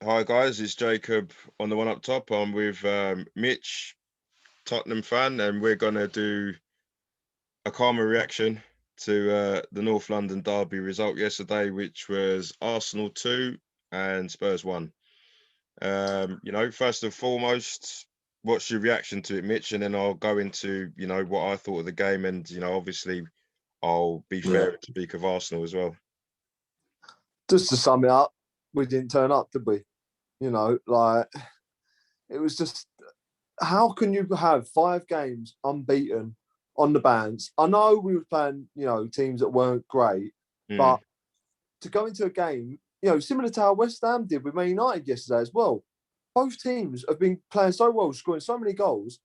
Hi guys, it's Jacob on the one up top. I'm with Mitch, Tottenham fan, and we're gonna do a calmer reaction to the North London derby result yesterday, which was Arsenal 2 and Spurs 1. First and foremost, what's your reaction to it, Mitch? And then I'll go into, what I thought of the game, and obviously I'll be fair and speak of Arsenal as well. Just to sum it up, we didn't turn up, did we? It was just, how can you have 5 games unbeaten on the bounce? I know we were playing, teams that weren't great, but to go into a game, similar to how West Ham did with Man United yesterday as well. Both teams have been playing so well, scoring so many goals,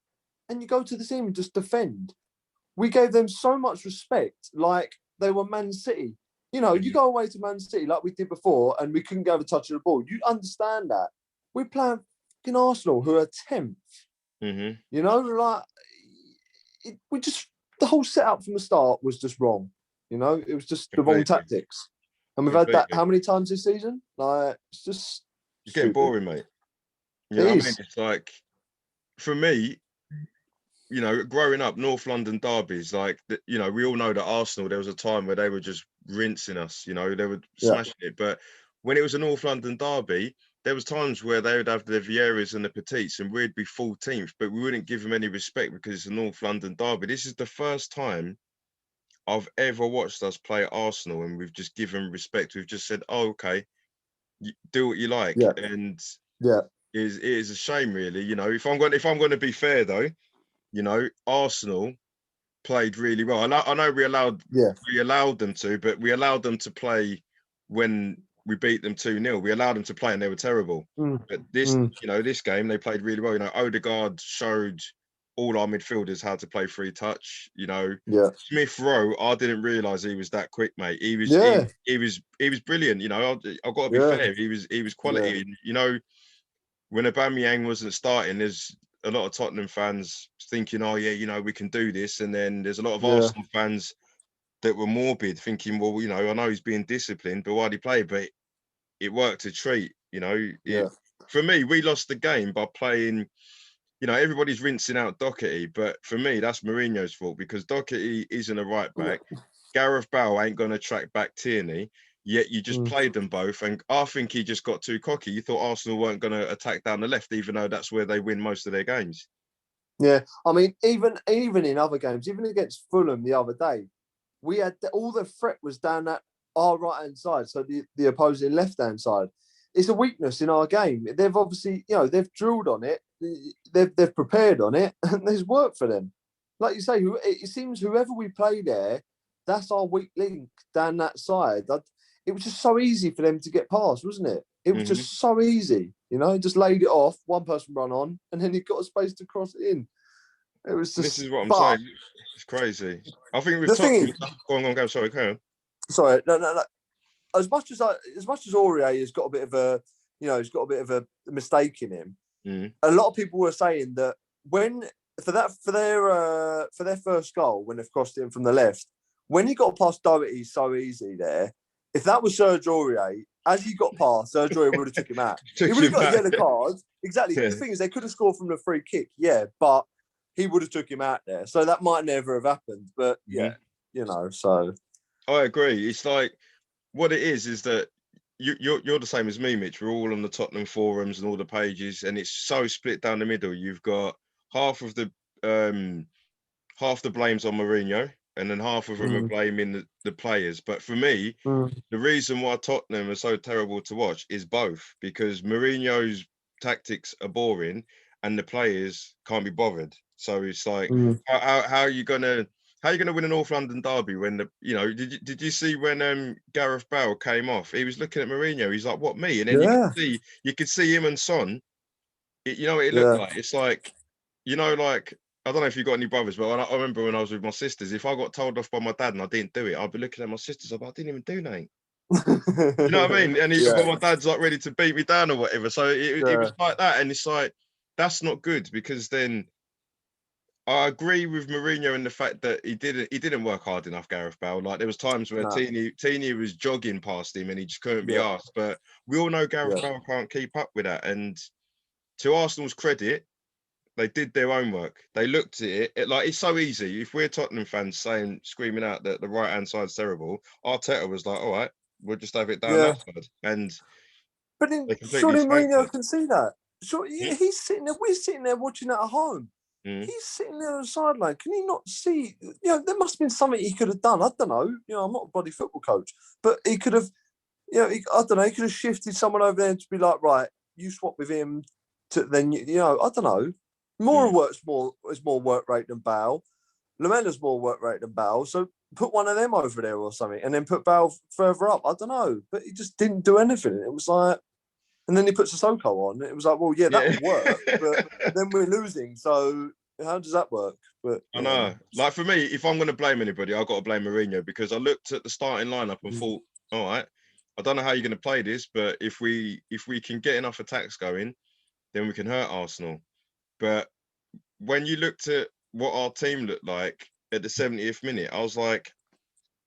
and you go to the team and just defend. We gave them so much respect, like they were Man City. You go away to Man City like we did before and we couldn't get a touch of the ball. You understand that. We're playing fucking Arsenal, who are 10th. The whole setup from the start was just wrong. It was just the wrong tactics. And we've had that how many times this season? It's just It's getting boring, mate. It is. It's like, for me, growing up, North London derbies, we all know that Arsenal, there was a time where they were just rinsing us, they were smashing it. But when it was a North London derby, there was times where they would have the Vieiras and the Petits and we'd be 14th, but we wouldn't give them any respect because it's a North London derby. This is the first time I've ever watched us play Arsenal and we've just given respect. We've just said, oh, okay, do what you like. And it is a shame, really. If I'm going to be fair, though, Arsenal played really well. I know we allowed them to, but we allowed them to play when we beat them 2-0. We allowed them to play and they were terrible. But this game, they played really well. Odegaard showed all our midfielders how to play free touch. Smith Rowe, I didn't realise he was that quick, mate. He was brilliant. I've got to be fair. He was quality. When Aubameyang wasn't starting, there's a lot of Tottenham fans thinking, oh yeah, we can do this. And then there's a lot of Arsenal fans that were morbid, thinking, well, I know he's being disciplined, but why'd he play? But it worked a treat, For me, we lost the game by playing, everybody's rinsing out Doherty, but for me, that's Mourinho's fault because Doherty isn't a right back. Gareth Bale ain't going to track back Tierney. Yet you just played them both, and I think he just got too cocky. You thought Arsenal weren't going to attack down the left, even though that's where they win most of their games. Yeah, I mean, even in other games, even against Fulham the other day, we had all the threat was down that our right-hand side, so the opposing left-hand side. It's a weakness in our game. They've obviously, they've drilled on it, they've prepared on it, and there's work for them. Like you say, it seems whoever we play there, that's our weak link down that side. It was just so easy for them to get past, wasn't it? It was just so easy, just laid it off, one person run on, and then he got a space to cross it in. It was just. This is what I'm saying. It's crazy. I think we've go on. Sorry, carry on. Sorry, no. As much as Aurier has got a bit of a, he's got a bit of a mistake in him. A lot of people were saying that for their first goal, when they've crossed it in from the left, when he got past Doherty so easy there. If that was Serge Aurier, as he got past, Serge Aurier would have took him out. He would have got a yellow card. Exactly. Yeah. The thing is, they could have scored from the free kick, but he would have took him out there. So that might never have happened. But so. I agree. It's like, what it is that you're the same as me, Mitch. We're all on the Tottenham forums and all the pages, and it's so split down the middle. You've got half the blame's on Mourinho. And then half of them are blaming the players. But for me, the reason why Tottenham are so terrible to watch is both. Because Mourinho's tactics are boring and the players can't be bothered. So it's like, how are you gonna win a North London derby when did you see when Gareth Bale came off? He was looking at Mourinho. He's like, what, me? And then you could see him and Son. It looked like? It's like, I don't know if you've got any brothers, but I remember when I was with my sisters, if I got told off by my dad and I didn't do it, I'd be looking at my sisters like, I didn't even do nothing. You know what I mean? And my dad's like ready to beat me down or whatever. So it was like that. And it's like, that's not good because then I agree with Mourinho in the fact that he didn't work hard enough, Gareth Bale. Like there was times where Tini was jogging past him and he just couldn't be asked. But we all know Gareth Bale can't keep up with that. And to Arsenal's credit, they did their own work. They looked at it like it's so easy. If we're Tottenham fans screaming out that the right hand side's terrible, Arteta was like, all right, we'll just have it down that side. And but then surely Mourinho can see that. Sure, he's sitting there. We're sitting there watching it at home. He's sitting there on the sideline. Can he not see? There must have been something he could have done. I don't know. I'm not a bloody football coach, but he could have. I don't know. He could have shifted someone over there to be like, right, you swap with him. To then, I don't know. Moura is more work rate than Bale. Lamella's more work rate than Bale. So put one of them over there or something, and then put Bale further up. I don't know, but he just didn't do anything. It was like. And then he puts Sissoko on. It was like, well, that would work, but then we're losing. So how does that work? But I know. Like for me, if I'm going to blame anybody, I've got to blame Mourinho because I looked at the starting lineup and thought, all right, I don't know how you're going to play this, but if we can get enough attacks going, then we can hurt Arsenal. But when you looked at what our team looked like at the 70th minute, I was like,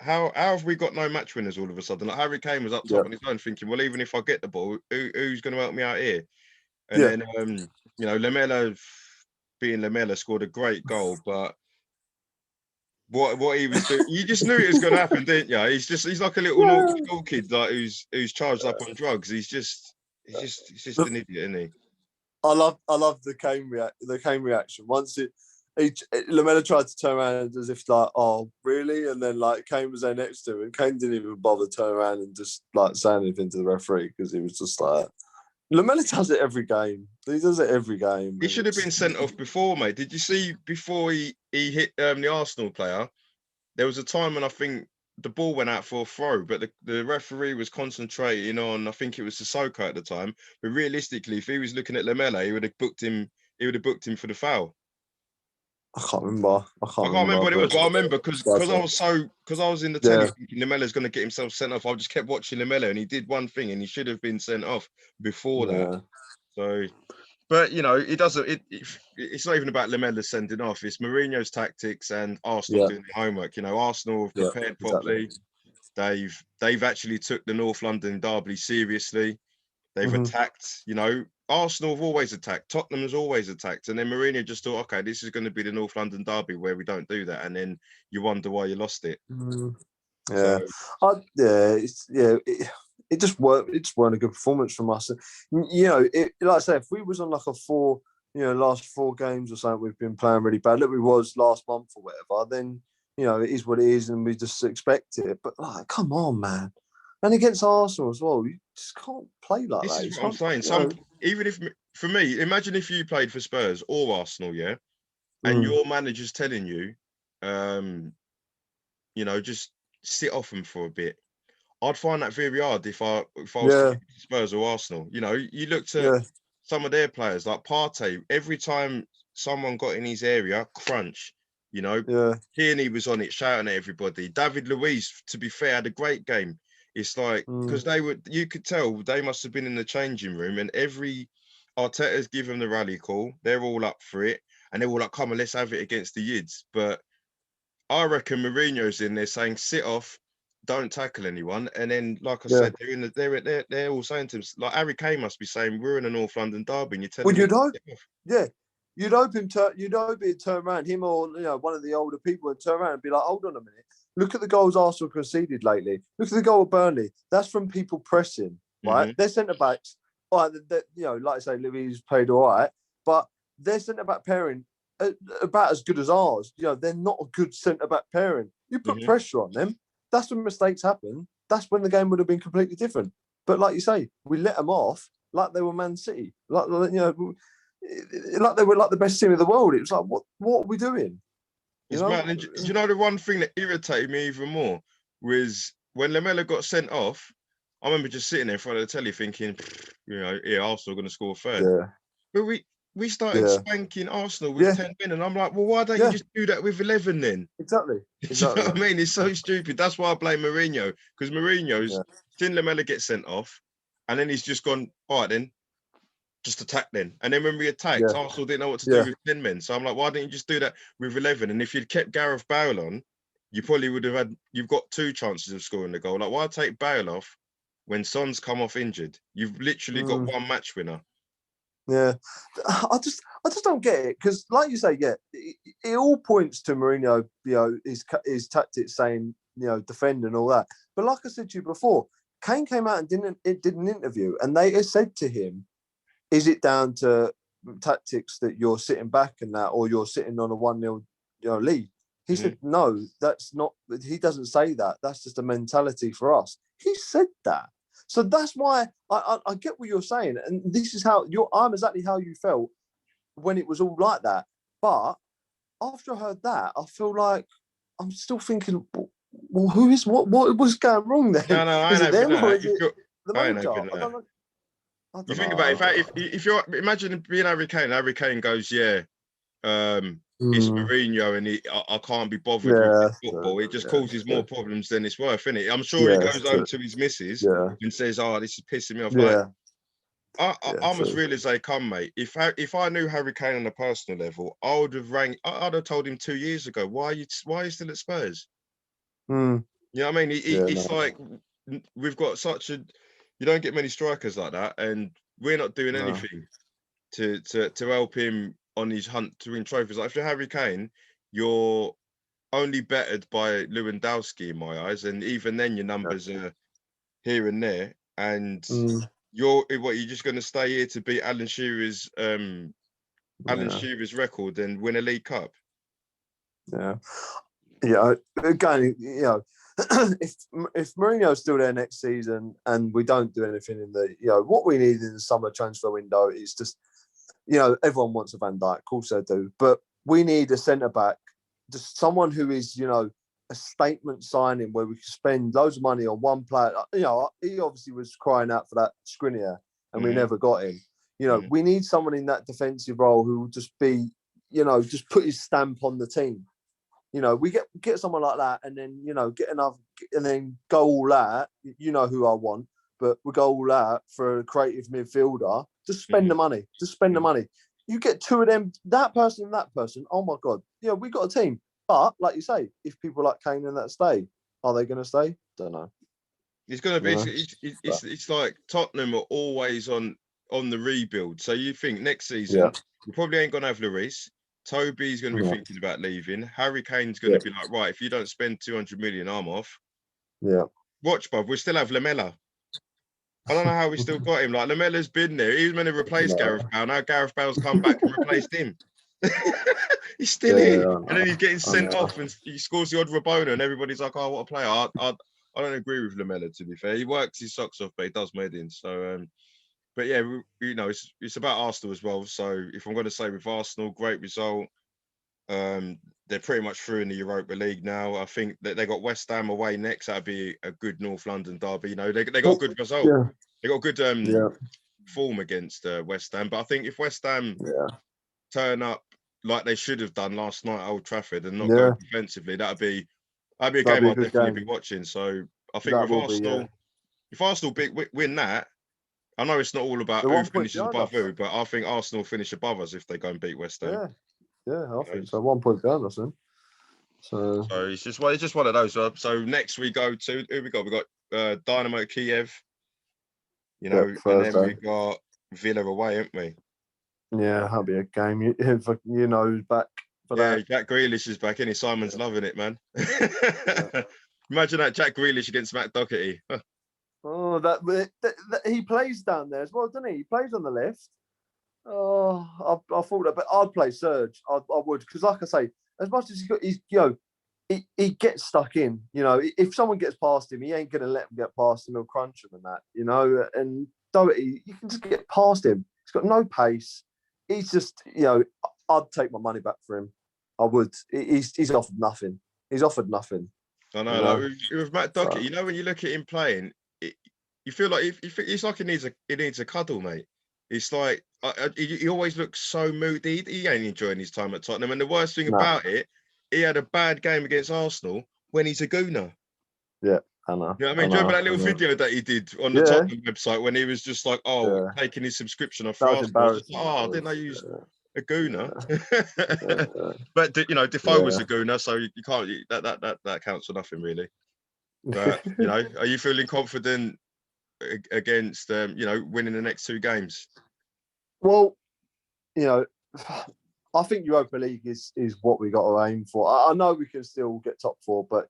how have we got no match winners all of a sudden? Like Harry Kane was up top on his own thinking, well, even if I get the ball, who's going to help me out here? And then, Lamela, being Lamela, scored a great goal, but what he was doing, you just knew it was going to happen, didn't you? He's like a little naughty school kid, like who's charged up on drugs. He's just an idiot, isn't he? I love the Kane reaction. Once Lamela tried to turn around as if like, oh really? And then like Kane was there next to him, and Kane didn't even bother to turn around and just like say anything to the referee because he was just like, Lamela does it every game. He does it every game. He should have been sent off before, mate. Did you see before he hit the Arsenal player? There was a time when I think the ball went out for a throw, but the referee was concentrating on, I think it was Sissoko at the time. But realistically, if he was looking at Lamela, he would have booked him for the foul. I can't remember. I can't remember what it was, but I remember because I was in the telly thinking Lamela's going to get himself sent off. I just kept watching Lamela, and he did one thing, and he should have been sent off before that. So, but it doesn't. It's not even about Lamela sending off. It's Mourinho's tactics and Arsenal doing their homework. Arsenal have prepared properly. They've actually took the North London derby seriously. They've attacked. Arsenal have always attacked. Tottenham has always attacked. And then Mourinho just thought, okay, this is going to be the North London derby where we don't do that. And then you wonder why you lost it. It just worked. It just weren't a good performance from us. Like I say, if we was on like a last 4 games or something, we've been playing really bad. Look, we was last month or whatever. Then it is what it is, and we just expect it. But like, come on, man. And against Arsenal as well, you just can't play like that. This is what I'm saying. Even if, for me, imagine if you played for Spurs or Arsenal, and your manager's telling you, just sit off them for a bit. I'd find that very hard if I was Spurs or Arsenal. You looked at some of their players like Partey. Every time someone got in his area, crunch. Tierney was on it, shouting at everybody. David Luiz, to be fair, had a great game. It's like because you could tell they must have been in the changing room, and every Arteta's given the rally call. They're all up for it, and they're all like, "Come on, let's have it against the Yids." But I reckon Mourinho's in there saying, "Sit off, don't tackle anyone." And then, like I said, they're all saying to him, like Harry Kane must be saying, "We're in a North London derby," and you're telling me, you'd hope he'd turn around, him or one of the older people, and turn around and be like, "Hold on a minute. Look at the goals Arsenal conceded lately. Look at the goal of Burnley. That's from people pressing, right? Their centre backs, all right, like I say, Louis played all right, but their centre back pairing about as good as ours. They're not a good centre back pairing. You put pressure on them. That's when mistakes happen. That's when the game would have been completely different. But like you say, we let them off like they were Man City, like they were like the best team in the world. It was like, what are we doing? And do you know the one thing that irritated me even more was when Lamela got sent off. I remember just sitting there in front of the telly thinking, Arsenal are going to score third. Yeah. But we started spanking Arsenal with 10 men, and I'm like, well, why don't you just do that with 11 then? Exactly. Do you know what I mean? It's so stupid. That's why I blame Mourinho, because Mourinho's seen Lamela get sent off, and then he's just gone, all right then, just attack then. And then when we attacked, Arsenal didn't know what to do with 10 men. So I'm like, why didn't you just do that with 11? And if you'd kept Gareth Bale on, you probably would have you've got 2 chances of scoring the goal. Like, why take Bale off when Son's come off injured? You've literally got 1 match winner. Yeah, I just don't get it, because, like you say, it all points to Mourinho, his tactics, saying, defend and all that. But like I said to you before, Kane came out and did an interview, and they said to him, "Is it down to tactics that you're sitting back and that, or you're sitting on a 1-0 lead?" He said, "No, that's not." He doesn't say that. That's just a mentality for us. He said that. So that's why I get what you're saying, and this is how I'm exactly how you felt when it was all like that. But after I heard that, I feel like I'm still thinking, well, what was going wrong then? No, I is ain't it them having or that. is it the manager? I don't know. You think about it, if you're imagine being Harry Kane goes, it's Mourinho, and I can't be bothered with football. It just causes more problems than it's worth, isn't it? I'm sure he goes home to his missus and says, "Oh, this is pissing me off." Like, I'm as real as they come, mate. If I knew Harry Kane on a personal level, I'd have told him 2 years ago, why are you still at Spurs? You know what I mean? It's like, we've got such a, you don't get many strikers like that, and we're not doing anything to help him on his hunt to win trophies. Like, if you're Harry Kane, you're only bettered by Lewandowski in my eyes, and even then your numbers are here and there. And you're just going to stay here to beat Alan Shearer's record and win a League Cup? Again, if Mourinho's still there next season and we don't do anything in the, what we need in the summer transfer window is just, everyone wants a Van Dijk, of course they do, but we need a centre back, just someone who is, a statement signing where we can spend loads of money on one player. He obviously was crying out for that Skriniar, and we never got him. We need someone in that defensive role who will just be, just put his stamp on the team. We get someone like that, and then get another, and then go all out. You know who I want, but we go all out for a creative midfielder. Just spend the money. Just spend the money. You get 2 of them, that person and that person. Oh my God, we got a team. But like you say, if people like Kane and that stay, are they going to stay? Don't know. It's going to be. It's like Tottenham are always on the rebuild. So you think next season we probably ain't going to have Lloris. Toby's going to be thinking about leaving. Harry Kane's going to be like, right, if you don't spend 200 million, I'm off. Watch, bruv, we still have Lamella. I don't know how we still got him. Like, Lamella's been there. He was meant to replace Gareth Bale. Now Gareth Bale's come back and replaced him. He's still here. And then he's getting sent off, and he scores the odd Rabona, and everybody's like, oh, what a player. I don't agree with Lamella, to be fair. He works his socks off, but he does medding. So, but yeah, it's about Arsenal as well. So if I'm going to say with Arsenal, great result. They're pretty much through in the Europa League now. I think that they got West Ham away next. That'd be a good North London derby. They got a good result. They got a good form against West Ham. But I think if West Ham turn up like they should have done last night at Old Trafford and not go defensively, that'd be a game I'd definitely be watching. So I think with Arsenal, if Arsenal win that, I know it's not all about who finishes above who, but I think Arsenal finish above us if they go and beat West Ham. I think so. 1 point behind us then. So it's just one of those. So next we go to who we got? We got Dynamo Kiev. And then we got Villa away, haven't we? Yeah, that'll be a game. Back for that. Jack Grealish is back, and Simon's loving it, man. Imagine that Jack Grealish against Matt Doherty. Oh, that he plays down there as well, doesn't he? He plays on the left. Oh, I thought that, but I'd play Serge. I would, because like I say, as much as he gets stuck in. If someone gets past him, he ain't gonna let him get past him. He'll crunch him and that. And Doherty, you can just get past him. He's got no pace. He's just, I'd take my money back for him. I would. He's offered nothing. He's offered nothing. I know. Like with Matt Doherty, when you look at him playing, you feel like it's like he needs a cuddle, mate. It's like he always looks so moody. He ain't enjoying his time at Tottenham. And the worst thing about it, he had a bad game against Arsenal when he's a gooner. Yeah. I know. Yeah, I mean, do you remember that little video that he did on the Tottenham website when he was just like, taking his subscription off for Arsenal? I was just like, I didn't know you used a gooner. But Defoe was a gooner, so you can't that counts for nothing really. But are you feeling confident against winning the next 2 games? Well, I think Europa League is what we got to aim for. I know we can still get top 4, but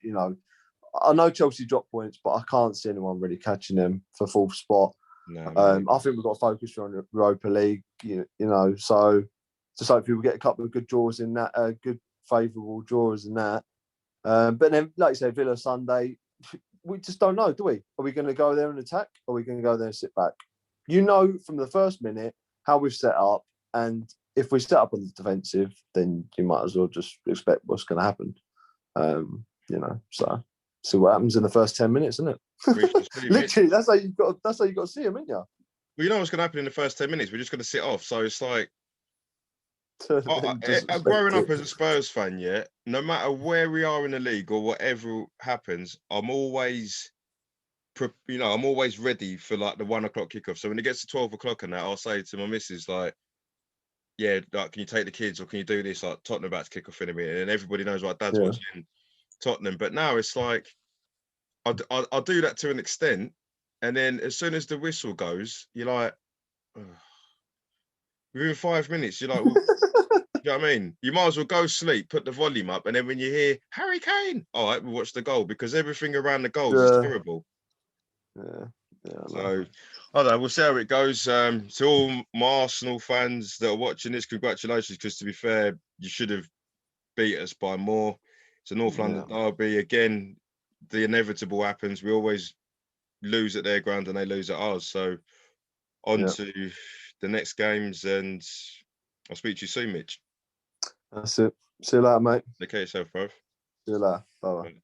I know Chelsea dropped points, but I can't see anyone really catching them for 4th spot. No, I think we've got to focus on Europa League. So just hopefully we get a couple of good draws in that, good favourable draws in that. But then, like you say, Villa Sunday, we just don't know, do we? Are we going to go there and attack, or are we going to go there and sit back? From the first minute how we've set up, and if we set up on the defensive, then you might as well just expect what's going to happen. So see what happens in the first 10 minutes, isn't it? Literally, that's how you've got to see them, isn't you? Well, you know what's going to happen in the first 10 minutes. We're just going to sit off. So it's like, growing up as a Spurs fan, no matter where we are in the league or whatever happens, I'm always ready for like the 1 o'clock kickoff. So when it gets to 12 o'clock and that, I'll say to my missus, like, can you take the kids, or can you do this? Like, Tottenham about to kick off in a minute, and everybody knows what Dad's watching Tottenham. But now it's like I'll do that to an extent, and then as soon as the whistle goes, you're like, within 5 minutes, you're like, well, you know what I mean? You might as well go sleep, put the volume up, and then when you hear Harry Kane, all right, we'll watch the goal, because everything around the goals is terrible. Yeah. So I don't know. We'll see how it goes. To all my Arsenal fans that are watching this, congratulations, because to be fair, you should have beat us by more. It's a North London derby. Again, the inevitable happens. We always lose at their ground and they lose at ours. So on to the next games, and I'll speak to you soon, Mitch. That's it. See you later, mate. Take care of yourself, bro. See you later. Bye-bye.